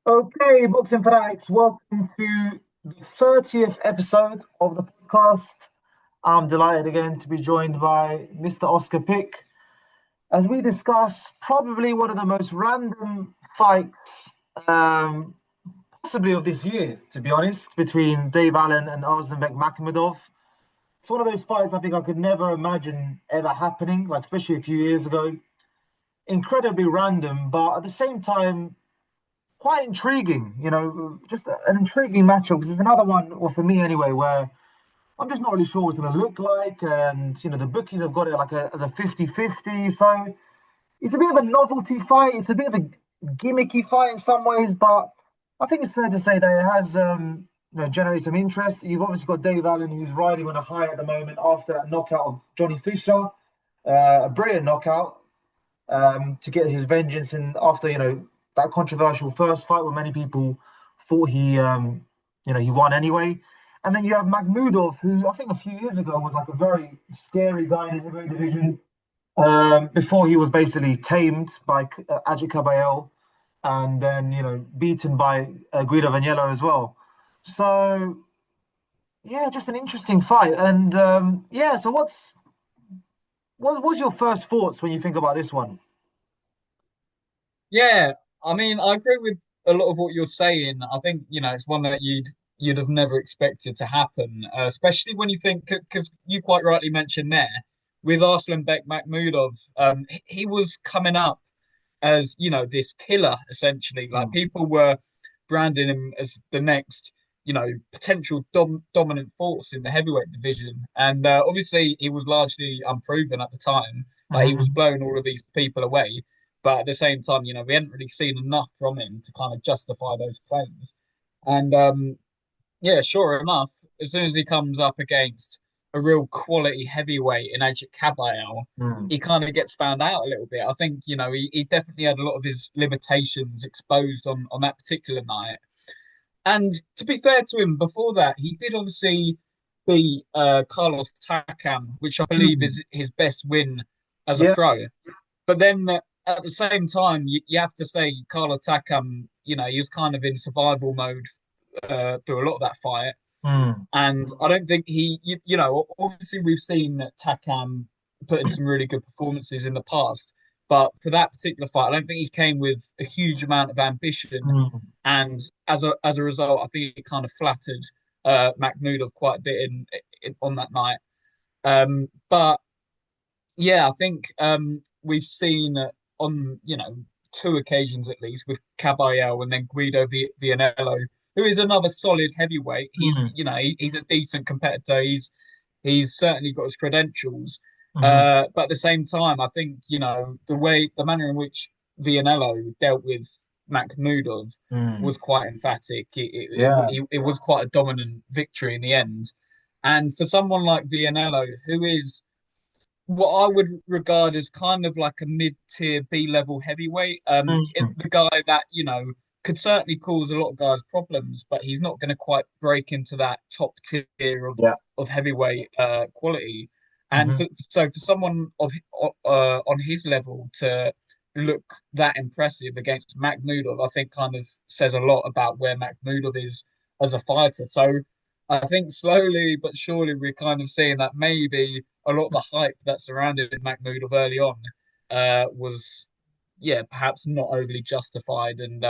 Okay, boxing fanatics, welcome to the 30th episode of the podcast. I'm delighted again to be joined by Mr. Oscar Pick as we discuss probably one of the most random fights, um, possibly of this year, to be honest, between Dave Allen and Arslanbek Makhmudov. It's one of those fights I think I could never imagine ever happening, like especially a few years ago. Incredibly random, but at the same time, quite intriguing, just an intriguing matchup because it's another one, or for me anyway, where I'm just not really sure what it's going to look like. And, the bookies have got it like as a 50-50. So it's a bit of a novelty fight. It's a bit of a gimmicky fight in some ways, but I think it's fair to say that it has, generated some interest. You've obviously got Dave Allen, who's riding on a high at the moment after that knockout of Johnny Fisher, a brilliant knockout to get his vengeance. And after that controversial first fight, where many people thought he won anyway. And then you have Makhmudov, who I think a few years ago was like a very scary guy in the heavyweight division. Before he was basically tamed by Ajit Kabayel, and then beaten by Guido Vaniello as well. So yeah, just an interesting fight. And yeah, so what's your first thoughts when you think about this one? Yeah, I mean, I agree with a lot of what you're saying. I think, it's one that you'd have never expected to happen, especially when you think, because you quite rightly mentioned there with Arslanbek Makhmudov, he was coming up as, this killer essentially. Like Mm. people were branding him as the next, potential dominant force in the heavyweight division. And obviously, he was largely unproven at the time. Like he was Mhm. blowing all of these people away. But at the same time, we hadn't really seen enough from him to kind of justify those claims. And yeah, sure enough, as soon as he comes up against a real quality heavyweight in Ajit Kabayel, Mm. he kind of gets found out a little bit. I think, he definitely had a lot of his limitations exposed on that particular night. And to be fair to him, before that, he did obviously beat Carlos Takam, which I believe Mm. is his best win as a Yeah. pro. But then at the same time, you have to say Carlos Takam, he was kind of in survival mode through a lot of that fight. Mm. And I don't think obviously we've seen Takam put in some really good performances in the past. But for that particular fight, I don't think he came with a huge amount of ambition. Mm. And as a result, I think it kind of flattered Makhmudov quite a bit in on that night. But yeah, I think we've seen on two occasions at least with Caballero and then Guido Vianello, who is another solid heavyweight. He's Mm. he's a decent competitor. He's certainly got his credentials. Mhm. But at the same time, I think the manner in which Vianello dealt with Makhmudov Mm. was quite emphatic. Yeah. It was quite a dominant victory in the end. And for someone like Vianello, who is what I would regard as kind of like a mid-tier B-level heavyweight. Mm. The guy that could certainly cause a lot of guys problems, but he's not going to quite break into that top tier Yeah. of heavyweight quality. And Mhm. so for someone on his level to look that impressive against Makhmudov, I think kind of says a lot about where Makhmudov is as a fighter. So I think slowly but surely we're kind of seeing that maybe a lot of the hype that surrounded Makhmudov early on was, yeah, perhaps not overly justified. And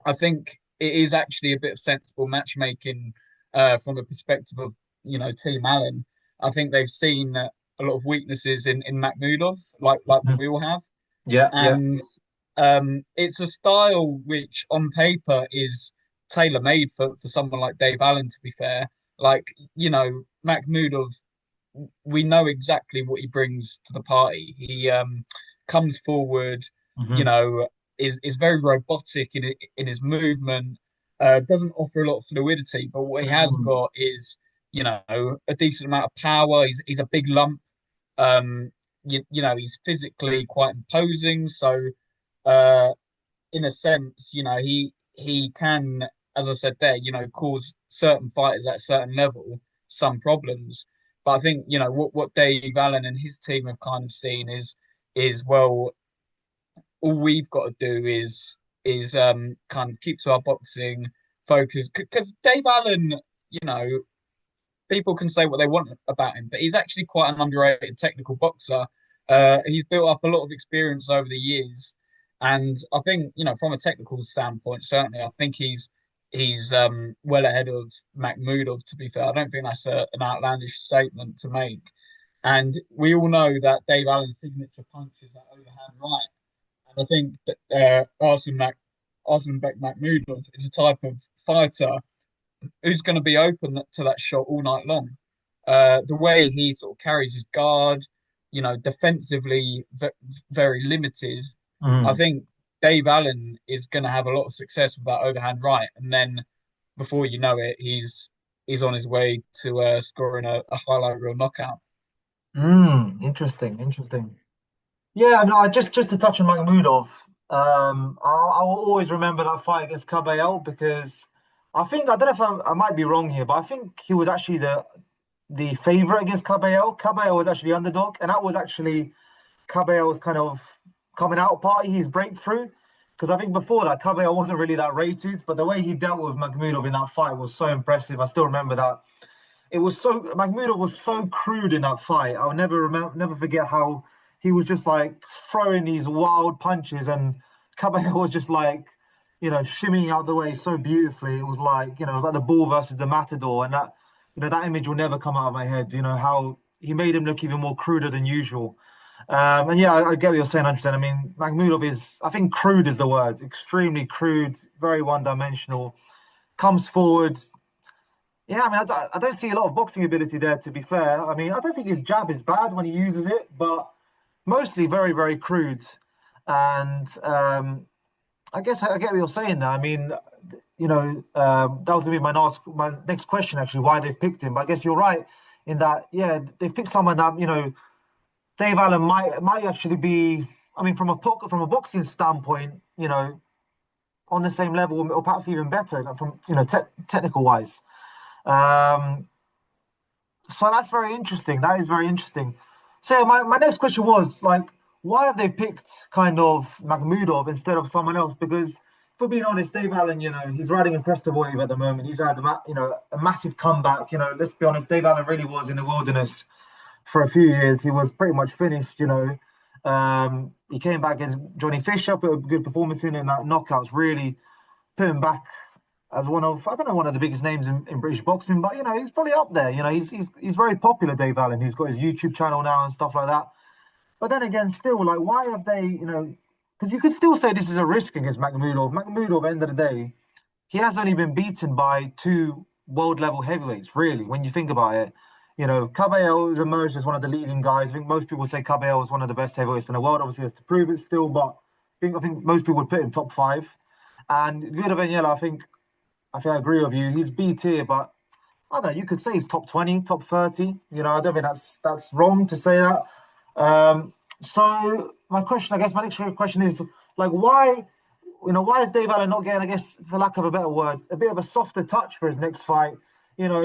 I think it is actually a bit of sensible matchmaking from the perspective of, Team Allen. I think they've seen a lot of weaknesses in Makhmudov, like Mhm. we all have. Yeah. Yeah. And it's a style which on paper is tailor made for someone like Dave Allen, to be fair. Like, Makhmudov, we know exactly what he brings to the party. He comes forward, you Mhm. know, is very robotic in his movement. Doesn't offer a lot of fluidity, but what he has Mm. got is, a decent amount of power. He's a big lump. He's physically quite imposing. So, uh, in a sense, he can, as I said there, cause certain fighters at a certain level some problems. But I think what Dave Allen and his team have kind of seen is well, all we've got to do is is kind of keep to our boxing focus because Dave Allen, you know, people can say what they want about him, but he's actually quite an underrated technical boxer. He's built up a lot of experience over the years, and I think from a technical standpoint, certainly, I think he's well ahead of Makhmudov. To be fair, I don't think that's an outlandish statement to make. And we all know that Dave Allen's signature punch is that overhand right, and I think that Arslanbek Makhmudov is a type of fighter who's going to be open to that shot all night long. The way he sort of carries his guard, defensively very limited. I Mm. think Dave Allen is going to have a lot of success with that overhand right, and then before you know it, he's on his way to scoring a highlight reel knockout. Interesting, interesting. Yeah, no, just to touch on Makhmudov, I will always remember that fight against Cabello because I don't know if I might be wrong here, but I think he was actually the favorite against Cabello. Cabello was actually the underdog, and that was actually Cabello's kind of coming out party, his breakthrough. Because I think before that, Cabello wasn't really that rated, but the way he dealt with Makhmudov in that fight was so impressive. I still remember that. It was so Makhmudov was so crude in that fight. I'll never forget how he was just like throwing these wild punches, and Cabello was just like, shimmying out the way so beautifully. It was like, it was like the bull versus the matador, and that image will never come out of my head. How he made him look even more cruder than usual. And yeah, I get what you're saying, 100%. I mean, Makhmudov I think crude is the word. Extremely crude, very one-dimensional. Comes forward. Yeah, I mean, I don't see a lot of boxing ability there, to be fair. I mean, I don't think his jab is bad when he uses it, but mostly very, very crude. And I guess I get what you're saying there. I mean, that was going to be my next question, actually, why they've picked him. But I guess you're right in that, yeah, they've picked someone that, Dave Allen might actually be, I mean, from a boxing standpoint, on the same level or perhaps even better from, technical wise. Um, So that's very interesting. That is very interesting. So my next question was like, why have they picked kind of Makhmudov instead of someone else? Because for being honest, Dave Allen, he's riding a crest of wave at the moment. He's had a massive comeback. Let's be honest, Dave Allen really was in the wilderness for a few years. He was pretty much finished. He came back against Johnny Fisher, put a good performance in, and that knockouts really put him back as I don't know, one of the biggest names in British boxing, but he's probably up there. He's very popular, Dave Allen. He's got his YouTube channel now and stuff like that. But then again, still, like, why have they, because you could still say this is a risk against Makhmudov. Makhmudov, at the end of the day, he has only been beaten by two world level heavyweights, really, when you think about it. Cabello has emerged as one of the leading guys. I think most people say Cabello is one of the best heavyweights in the world. Obviously, he has to prove it still, but I think most people would put him top five. And Guido I think I agree with you. He's B tier, but I don't know. You could say he's top 20, top 30. I don't think that's wrong to say that. So my next question is like, why is Dave Allen not getting, I guess, for lack of a better word, a bit of a softer touch for his next fight?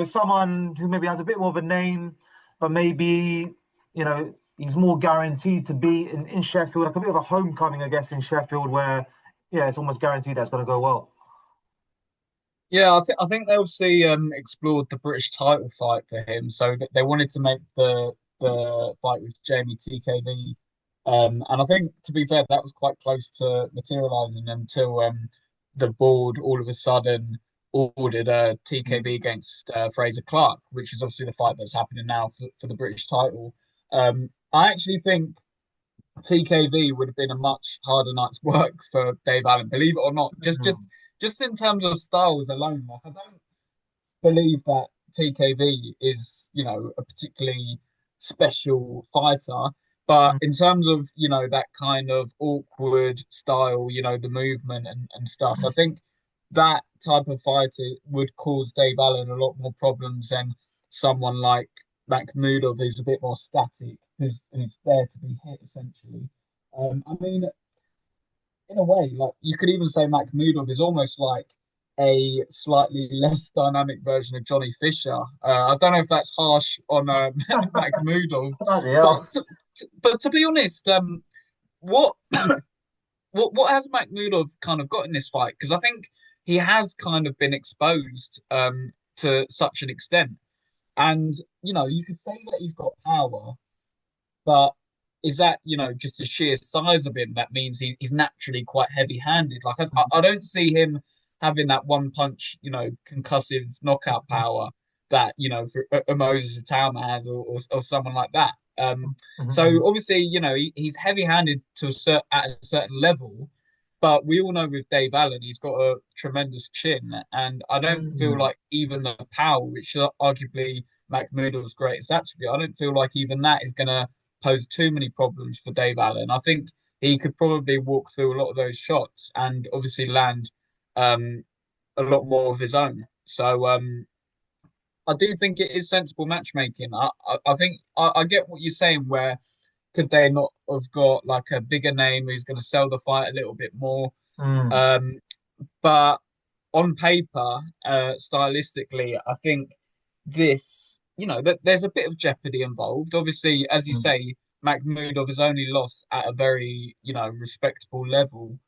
Someone who maybe has a bit more of a name, but maybe, he's more guaranteed to be in Sheffield, like a bit of a homecoming, I guess, in Sheffield, where, yeah, it's almost guaranteed that's going to go well. Yeah, I think they obviously explored the British title fight for him, so they wanted to make the fight with Jamie TKV, and I think to be fair, that was quite close to materialising until the board all of a sudden ordered a TKV against Fraser Clark, which is obviously the fight that's happening now for the British title. I actually think TKV would have been a much harder night's work for Dave Allen, believe it or not. Just in terms of styles alone, like I don't believe that TKV is, a particularly special fighter. But in terms of, that kind of awkward style, the movement and stuff, I think that type of fighter would cause Dave Allen a lot more problems than someone like Makhmudov, who's a bit more static, who's there to be hit essentially. I mean, in a way, like you could even say Makhmudov is almost like a slightly less dynamic version of Johnny Fisher. I don't know if that's harsh on Makhmudov, Bloody but hell. to be honest, what what has Makhmudov kind of got in this fight? Because I think he has kind of been exposed to such an extent, and you could say that he's got power, but is that just the sheer size of him that means he's naturally quite heavy-handed? Like I don't see him having that one punch, concussive knockout power that for, Moses Itauma has, or someone like that. Mhm, So obviously, he's heavy-handed at a certain level, but we all know with Dave Allen, he's got a tremendous chin, and I don't feel mhm, like even the power, which is arguably Makhmudov's greatest attribute, I don't feel like even that is going to pose too many problems for Dave Allen. I think he could probably walk through a lot of those shots and obviously land um, a lot more of his own. So I do think it is sensible matchmaking. I think I get what you're saying. Where could they not have got like a bigger name who's going to sell the fight a little bit more? mm, Um, but on paper, stylistically, I think that there's a bit of jeopardy involved. Obviously, as you mm. say, Makhmudov has only lost at a very, respectable level.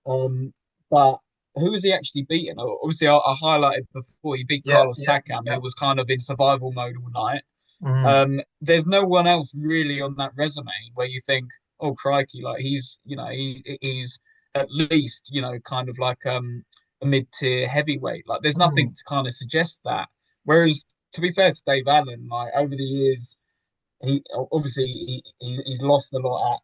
Um, but who has he actually beaten? Obviously, I highlighted before he beat Yeah, Carlos yeah, Takam, yeah. who was kind of in survival mode all night. Mm, There's no one else really on that resume where you think, oh crikey, like he's at least kind of like a mid-tier heavyweight. Like there's nothing mm, to kind of suggest that. Whereas to be fair to Dave Allen, like over the years, he obviously he's lost a lot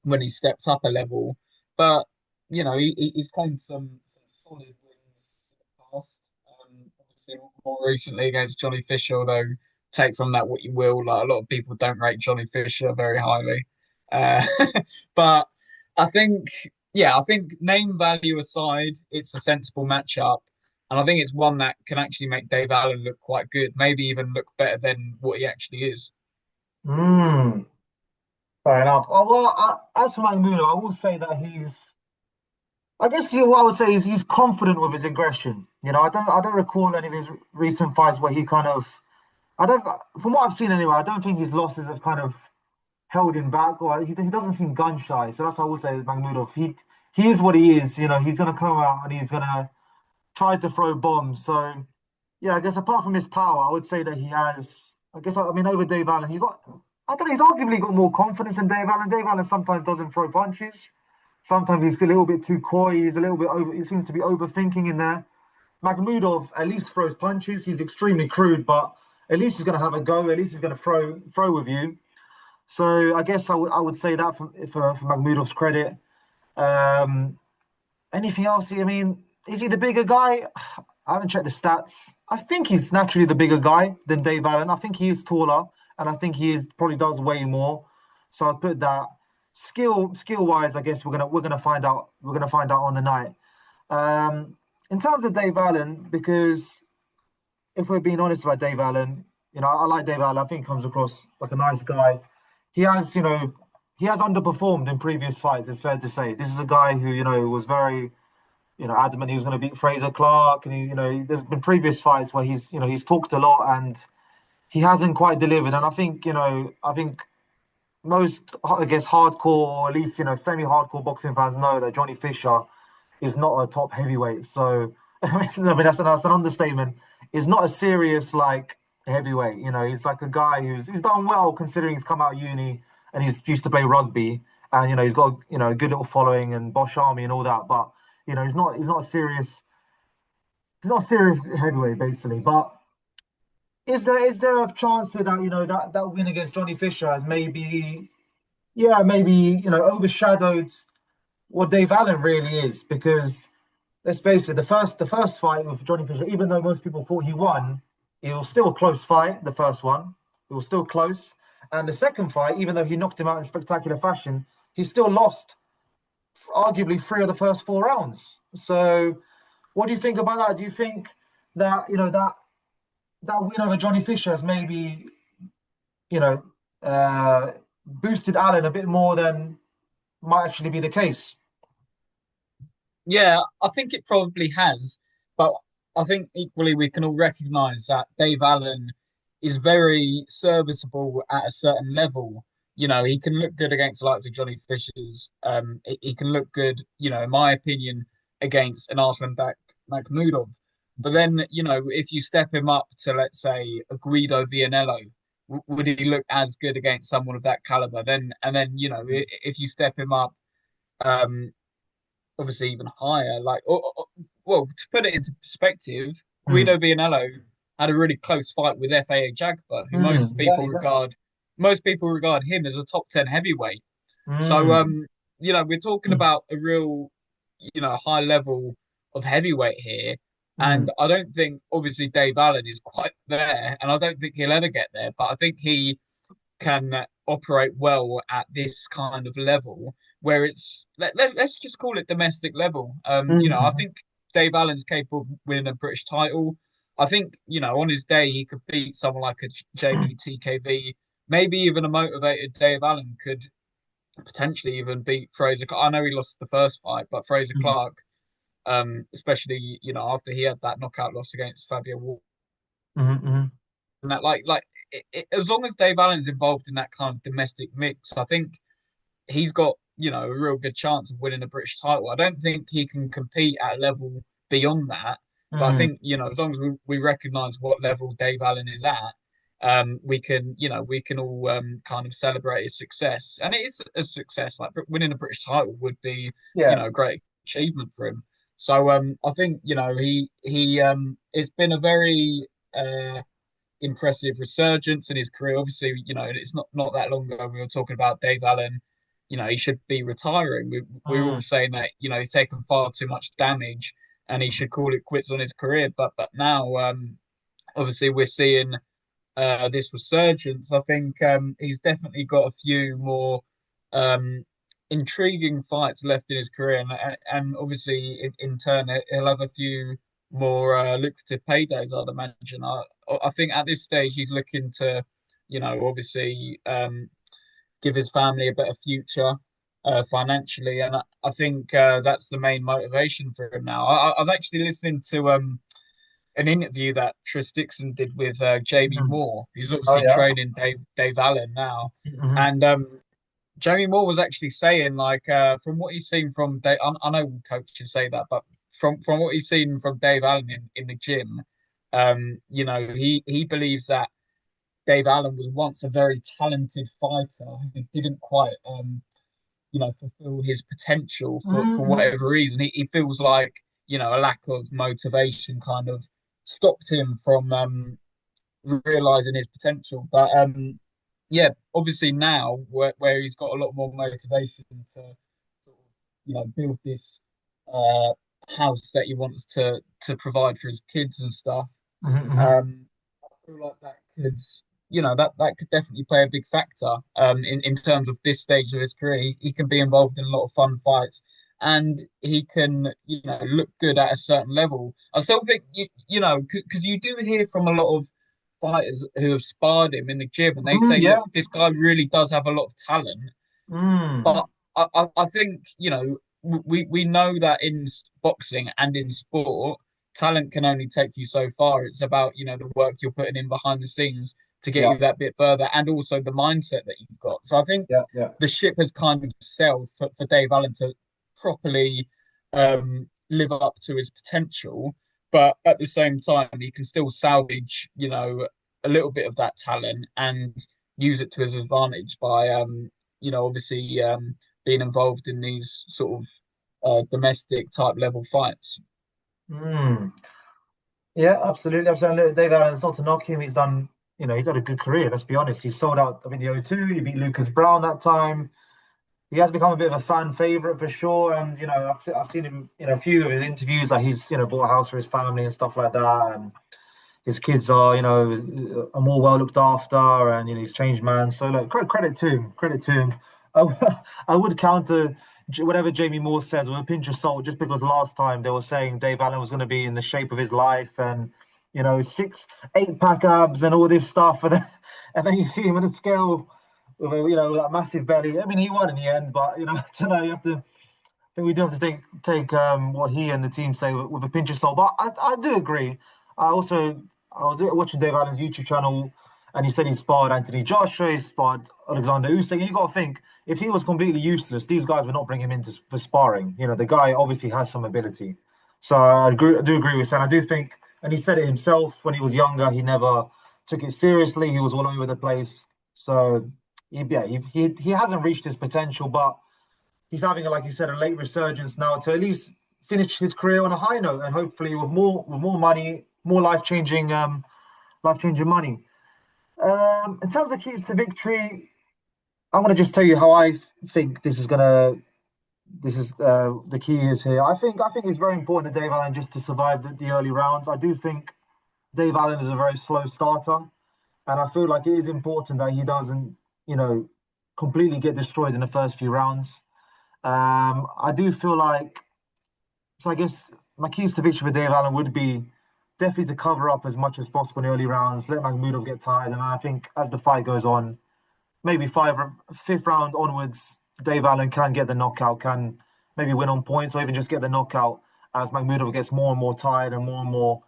when he stepped up a level, but he's claimed some solid wins in the past. Obviously more recently against Johnny Fisher, although take from that what you will. Like a lot of people don't rate Johnny Fisher very highly, uh, but I think I think name value aside, it's a sensible matchup. And I think it's one that can actually make Dave Allen look quite good, maybe even look better than what he actually is. mm. Fair enough. As for Magmuno, I will say that I guess what I would say is he's confident with his aggression. I don't recall any of his recent fights where he kind of, I don't, from what I've seen anyway, I don't think his losses have kind of held him back, or he doesn't seem gun shy. So that's what I would say with Magmudov. He is what he is. He's gonna come out and he's gonna try to throw bombs. So yeah, I guess apart from his power, I would say that he has. I guess I mean over Dave Allen, he's got. I don't know. He's arguably got more confidence than Dave Allen. Dave Allen sometimes doesn't throw punches. Sometimes he's a little bit too coy. He's a little bit over. He seems to be overthinking in there. Makhmudov at least throws punches. He's extremely crude, but at least he's going to have a go. At least he's going to throw with you. So I guess I would say that for Makhmudov's credit. Um, Anything else? I mean, is he the bigger guy? I haven't checked the stats. I think he's naturally the bigger guy than Dave Allen. I think he is taller, and I think he is probably does way more. So I'd put that skill wise. I guess we're gonna find out. We're gonna find out on the night. Um, in terms of Dave Allen, because if we're being honest about Dave Allen, I like Dave Allen. I think he comes across like a nice guy. He has, he has underperformed in previous fights. It's fair to say. This is a guy who, was very, adamant he was going to beat Fraser Clark, and there's been previous fights where he's talked a lot and he hasn't quite delivered. And I think most, I guess, hardcore or at least semi-hardcore boxing fans know that Johnny Fisher is not a top heavyweight. So I mean that's an understatement. He's not a serious like heavyweight. He's like a guy he's done well considering he's come out of uni and he's used to play rugby and he's got a good little following and Bosch Army and all that. But he's not a serious heavyweight basically. But is there a chance that that win against Johnny Fisher has maybe overshadowed what Dave Allen really is? Because let's face it, the first fight with Johnny Fisher, even though most people thought he won, it was still a close fight. The first one, it was still close, and the second fight, even though he knocked him out in spectacular fashion, he still lost arguably three of the first four rounds. So, what do you think about that? Do you think that that win over Johnny Fisher has maybe you know boosted Allen a bit more than might actually be the case? Yeah, I think it probably has, but I think equally we can all recognise that Dave Allen is very serviceable at a certain level. he can look good against the likes of Johnny Fishers. He can look good, in my opinion, against an Arslanbek Makhmudov. But then, if you step him up to, let's say, a Guido Vianello, would he look as good against someone of that caliber? Then, if you step him up, um, obviously even higher, well, to put it into perspective, Mm. Guido Vianello had a really close fight with FAA Jagba, who Yeah, exactly. most people regard him as a top 10 heavyweight. So, Mm. we're talking about a real, high level of heavyweight here. Mm. And I don't think, obviously, Dave Allen is quite there, and I don't think he'll ever get there. But I think he can operate well at this kind of level, where let's just call it domestic level. I Mm. think Dave Allen's capable of winning a British title. I think, on his day, he could beat someone like a Jamie TKV. Maybe even a motivated Dave Allen could potentially even beat Fraser. I know he lost the first fight, but Fraser Mm. Clark, especially after he had that knockout loss against Fabio Ward, Mm. and that as long as Dave Allen's involved in that kind of domestic mix, I think he's got a real good chance of winning a British title. I don't think he can compete at a level beyond that, but I Mm. think as long as we recognise what level Dave Allen is at, we can all kind of celebrate his success, and it is a success. Like winning a British title would be Yeah. a great achievement for him. So I think he it's been a very impressive resurgence in his career. Obviously, it's not that long ago we were talking about Dave Allen. He should be retiring. We were all Mm. saying that he's taken far too much damage and he should call it quits on his career. But now, obviously, we're seeing this resurgence. I think he's definitely got a few more um, intriguing fights left in his career, and obviously in turn he'll have a few more lucrative paydays, I'd imagine. I think at this stage he's looking to, obviously give his family a better future financially, and I think that's the main motivation for him now. I was actually listening to an interview that Tris Dixon did with Jamie Mm. Moore, who's Oh obviously yeah. training Dave Allen now, Mm-hmm. and Jamie Moore was actually saying like from what he's seen from Dave, I know coaches say that, but from what he's seen from Dave Allen in the gym, he believes that Dave Allen was once a very talented fighter who didn't quite fulfill his potential for Mm-hmm. whatever reason. He feels like a lack of motivation kind of stopped him from realizing his potential. But yeah, obviously now where he's got a lot more motivation to sort of, build this uh, house that he wants to provide for his kids and stuff. Mm-hmm. I feel like that could, that could definitely play a big factor in terms of this stage of his career. He can be involved in a lot of fun fights, and he can, look good at a certain level. I still think because you do hear from a lot of fighters who have sparred him in the gym, and they Mm, say, yeah. look, this guy really does have a lot of talent, Mm. but I think we know that in boxing and in sport, talent can only take you so far. It's about the work you're putting in behind the scenes to get Yeah. you that bit further, and also the mindset that you've got. So I think Yeah. Yeah. the ship has kind of sailed for Dave Allen to properly live up to his potential, but at the same time, he can still salvage a little bit of that talent and use it to his advantage by obviously being involved in these sort of domestic type level fights. Mm. Yeah, absolutely. Absolutely. Dave Allen, it's not to knock him. He's done, he's had a good career. Let's be honest. He sold out, I mean, the O2. He beat Lucas Brown that time. He has become a bit of a fan favorite for sure. And, I've seen him in a few of his interviews. Like he's, bought a house for his family and stuff like that. And his kids are, are more well looked after, and he's changed man. So look, credit to him, credit to him. I would counter whatever Jamie Moore says with a pinch of salt, just because last time they were saying Dave Allen was going to be in the shape of his life, and 8 pack abs and all this stuff, and then you see him on a scale with that massive belly. I mean, he won in the end, but I don't know. You have to. I think we do have to take what he and the team say with a pinch of salt. But I do agree. I was watching Dave Allen's YouTube channel, And he said he sparred Anthony Joshua, he sparred Alexander Usyk. And you got to think, if he was completely useless, these guys would not bring him in for sparring. You know, the guy obviously has some ability. So I do agree with Sam. I do think, and he said it himself when he was younger, he never took it seriously. He was all over the place. So yeah, he hasn't reached his potential, but he's having, like you said, a late resurgence now to at least finish his career on a high note and hopefully with more money, more life changing money. In terms of keys to victory, I'm gonna just tell you how I think this is gonna. This is the key is here. I think it's very important that Dave Allen just to survive the early rounds. I do think Dave Allen is a very slow starter, and I feel like it is important that he doesn't, you know, completely get destroyed in the first few rounds. I do feel like so. I guess my keys to victory for Dave Allen would be definitely to cover up as much as possible in the early rounds, let Makhmudov get tired, and I think as the fight goes on, maybe fifth round onwards, Dave Allen can get the knockout, can maybe win on points, or even just get the knockout as Makhmudov gets more and more tired and more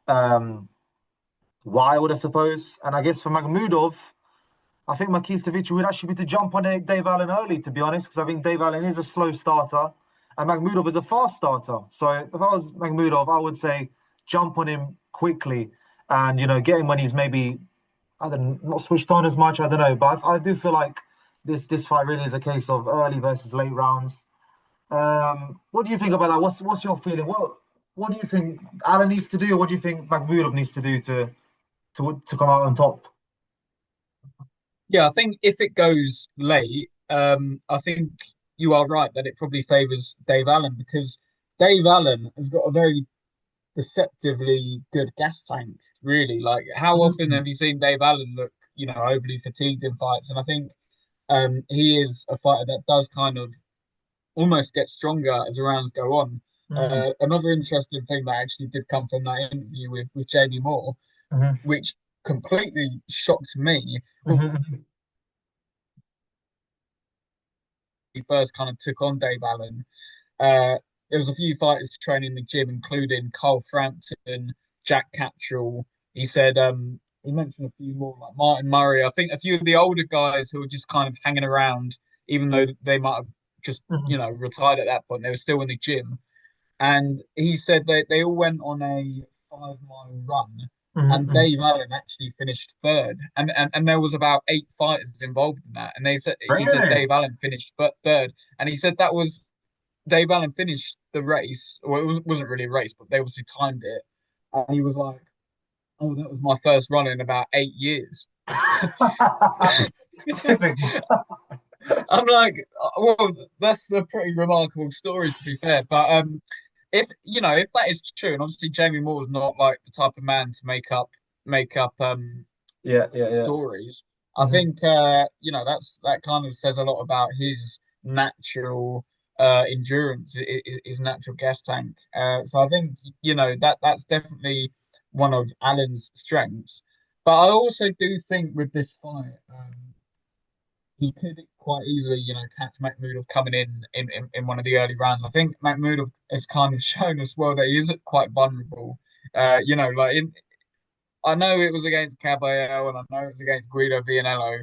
um, wild, I suppose. And I guess for Makhmudov, I think my keys to victory would actually be to jump on Dave Allen early, to be honest, because I think Dave Allen is a slow starter and Makhmudov is a fast starter. So if I was Makhmudov, I would say jump on him quickly and, get him when he's maybe, I don't know, not switched on as much. I don't know. But I do feel like this fight really is a case of early versus late rounds. What do you think about that? What's your feeling? What do you think Allen needs to do? What do you think Makhmudov needs to do to come out on top? Yeah, I think if it goes late, I think you are right that it probably favors Dave Allen because Dave Allen has got a very deceptively good gas tank, really. Like, how often Mm, have you seen Dave Allen look, overly fatigued in fights? And I think he is a fighter that does kind of almost get stronger as the rounds go on. mm, Another interesting thing that actually did come from that interview with Jamie Moore, mhm, which completely shocked me when mhm, he first kind of took on Dave Allen. Uh, there was a few fighters training in the gym, including Carl Frampton, Jack Cattrall. He said he mentioned a few more like Martin Murray. I think a few of the older guys who were just kind of hanging around, even though they might have just mhm, retired at that point, they were still in the gym. And he said that they all went on a 5 mile run. mhm, And mhm. Dave Allen actually finished third, and there was about 8 fighters involved in that. And he said Really? Dave Allen finished third, and he said that was Dave Allen finished the race. Well, wasn't really a race, but they obviously timed it. And he was like, "Oh, that was my first run in about 8 years." Typical. I'm like, well, that's a pretty remarkable story to be fair. But if if that is true, and obviously Jamie Moore's not like the type of man to make up Yeah, yeah, yeah. stories. I Mhm. think that kind of says a lot about his natural endurance, his natural gas tank. So I think that's definitely one of Allen's strengths. But I also do think with this fight, he could quite easily, catch Makhmudov coming in one of the early rounds. I think Makhmudov has kind of shown us well that he is quite vulnerable. Like I know it was against Caballero and I know it was against Guido Vianello,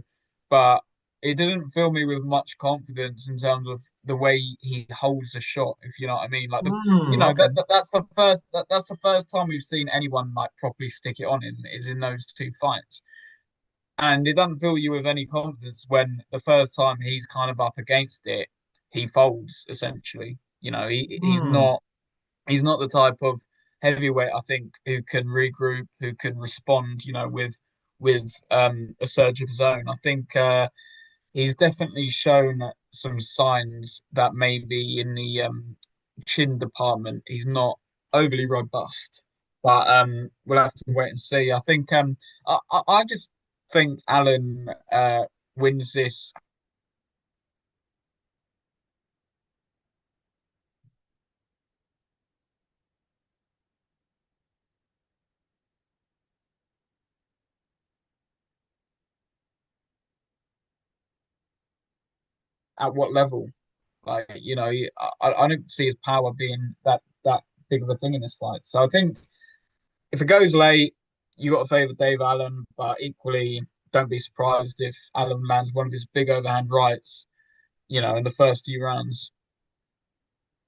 but it didn't fill me with much confidence in terms of the way he holds the shot, if you know what I mean. Like Okay. that's the first time we've seen anyone like properly stick it on him is in those two fights. And it doesn't fill you with any confidence when the first time he's kind of up against it, he folds essentially. Hmm. He's not the type of heavyweight I think who can regroup, who can respond, with a surge of his own. I think he's definitely shown some signs that maybe in the chin department he's not overly robust. But we'll have to wait and see. I think I just think Allen wins this at what level. Like, I don't see his power being that big of a thing in this fight. So I think if it goes late, you got to favour Dave Allen, but equally. don't be surprised if Allen lands one of his big overhand rights, in the first few rounds.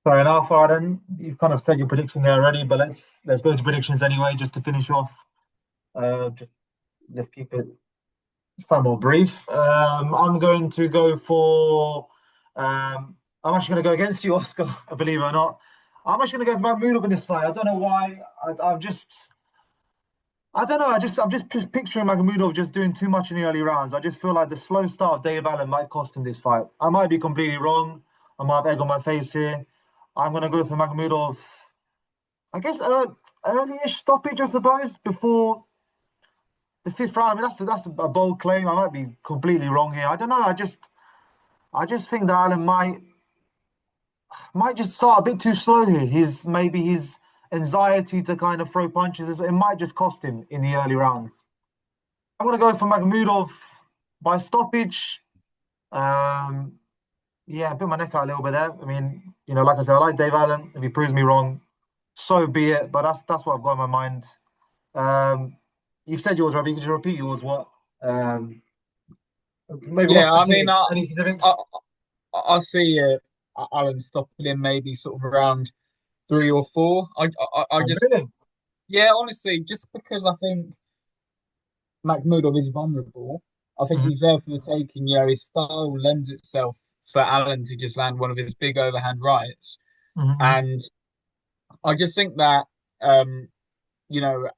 Fair enough, Arden. You've kind of said your prediction there already, but let's go to predictions anyway, just to finish off. Just let's keep it far more brief. I'm going to go for. I'm actually going to go against you, Oscar. Believe it or not, I'm actually going to go for Makhmudov in this fight. I don't know why. I'm just. I don't know. I'm just picturing Makhmudov just doing too much in the early rounds. I just feel like the slow start of Dave Allen might cost him this fight. I might be completely wrong. I might have egg on my face here. I'm gonna go for Makhmudov. I guess early-ish stoppage, I suppose, before the fifth round. I mean, that's a bold claim. I might be completely wrong here. I don't know. I just think that Allen might just start a bit too slow here. His anxiety to kind of throw punches, it might just cost him in the early rounds. I'm gonna go for Makhmudov by stoppage. Um, yeah, I bit my neck out a little bit there. I mean, like I said, I like Dave Allen. If he proves me wrong, so be it. But that's what I've got in my mind. Um, you've said yours, Robbie. Could you repeat yours? What? Maybe what Yeah, I mean, specifics? Any I, specifics? I see Allen stopping him maybe sort of around 3 or 4. I Oh, just, really? yeah, honestly, just because I think Makhmudov is vulnerable. I think Mhm. he's there for the taking. His style lends itself for Allen to just land one of his big overhand rights. Mhm. And I just think that, um, you know,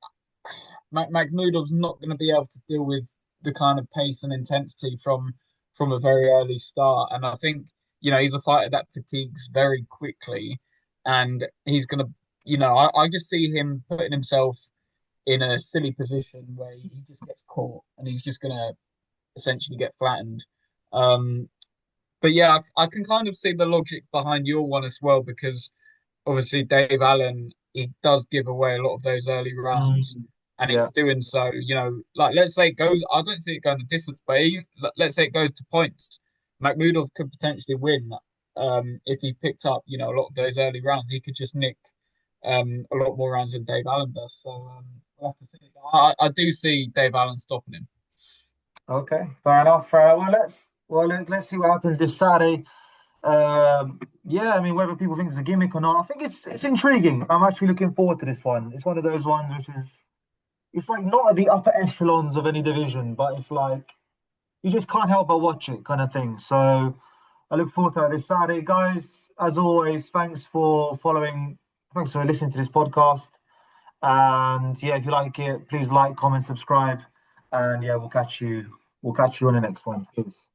Makhmudov's not going to be able to deal with the kind of pace and intensity from a very early start. And I think, he's a fighter that fatigues very quickly. And he's going to, I just see him putting himself in a silly position where he just gets caught and he's just going to essentially get flattened. Um, but yeah, I can kind of see the logic behind your one as well because obviously Dave Allen he does give away a lot of those early rounds, Mm. and in Yeah. doing so, like let's say it goes, I don't see it going the distance, but let's say it goes to points. Makhmudov could potentially win if he picked up, a lot of those early rounds. He could just nick a lot more rounds than Dave Allen does. So we'll have to see. I do see Dave Allen stopping him. Okay. Fair enough. Fair enough. Let's see what happens this Saturday. Yeah, I mean, whether people think it's a gimmick or not, I think it's intriguing. I'm actually looking forward to this one. It's one of those ones which is it's like not at the upper echelons of any division, but it's like you just can't help but watch it, kind of thing. So I look forward to this Saturday, guys. As always, thanks for following. Thanks for listening to this podcast. And yeah, if you like it, please like, comment, subscribe, and yeah, we'll catch you. We'll catch you on the next one. Peace.